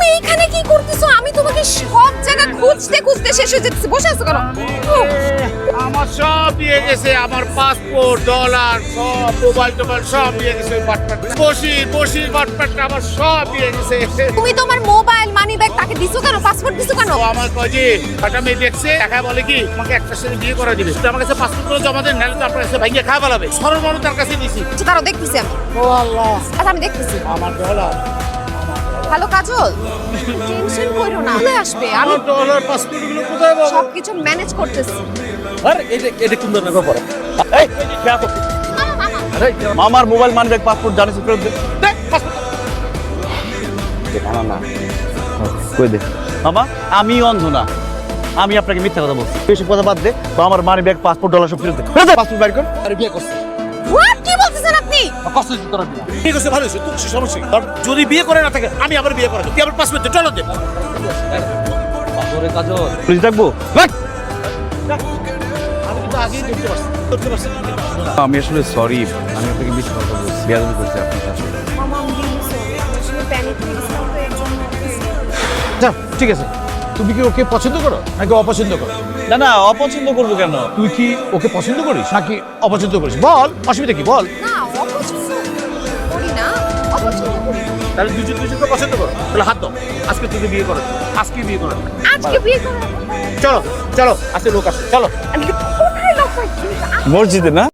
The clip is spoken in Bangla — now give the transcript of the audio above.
তুমি এইখানে কি করতেছো? আমি তোমাকে সব জায়গা খুঁজতে খুঁজতে শেষ হয়ে যাচ্ছে। বসে আছো কেন? আমার সব দিয়ে গেছে, আমার পাসপোর্ট, ডলার, সব মোবাইল টোবাইল সব দিয়ে গেছে ওই বাটপাট। বসির বাটপাটটা আমার সব দিয়ে গেছে। তুমি তোমার মোবাইল, মানি ব্যাগ তাকে দিছো কেন? পাসপোর্ট দিছো কেন? ও আমার কয় যে একটা মেয়ে দেখছে, দেখা বলে কি আমাকে একটা সাথে বিয়ে করা দিবে। তো আমার কাছে পাসপোর্টগুলো জমা দেন, নাহলে তো আপনার কাছে ভাইয়া খাওয়া বলাবে। সরল তার কাছে দিছি। আচ্ছা, দাঁড়াও দেখতেছি আমি। ও আল্লাহ, আচ্ছা, আমি দেখতেছি। আমার ডলার, হ্যালো কাজল, টেনশন করো না, চলে আসবে। আমি আমার ডলার পাসপোর্টগুলো কোথায় পাবো? সবকিছু ম্যানেজ করতেছি। আরে এটা কোন ধরনের ব্যাপার? এই খেয়া করতে মামা মামা আরে মামার মোবাইল মানি ব্যাগ পাসপোর্ট জানিস ফেরত দে। দেখ, পাসপোর্ট। না কই দে মামা, আমি অন্ধ না, আমি আপনাকে মিথ্যা কথা বলছি। এসব কথা বাদ দে, বা আমার মানি ব্যাগ পাসপোর্ট ডলার সব ফেরত দে। ফেরত দে পাসপোর্ট বাইর কর। আরে বিয়ে করছিস? হোয়াট, কি বলতেছেন আপনি? কষ্ট হচ্ছে তোরা বিয়ে। ঠিক আছে, ভালো হয়েছে, তোর কিছু সমস্যা নেই। কারণ যদি বিয়ে করে না থাকে আমি আবার বিয়ে করাবো। তুই আমার পাসপোর্ট দে, ডলার দে। বাপরে কাজল, পুলিশ ডাকবো? আমি কিন্তু আগেই ধরতে পারছি। আমি আসলে সরি, আমি আপনাকে মিথ্যা কথা বলছি, বেয়াদবি করছি আপনার সাথে। মামা, আমি রিয়েলি সরি। আসলে প্যানিক হয়ে গেছিলাম তো, এর জন্য। যা, ঠিক আছে। তুমি কি ওকে পছন্দ করো নাকি অপছন্দ করো? না না, অপছন্দ করবো কেন? তুই কি ওকে পছন্দ করিস নাকি অপছন্দ করিস? বল, অসুবিধা কি বল। না, অপছন্দ করি না, অপছন্দ করি না। তাহলে দুজনকে পছন্দ করো, তাহলে হাত দাও। আজকে তুমি বিয়ে করো, আজকে বিয়ে করো। আজকে বিয়ে করার চলো চলো, আজকে লোক আসছে, চলো। কোথায় লোক পাইছি? মসজিদে না?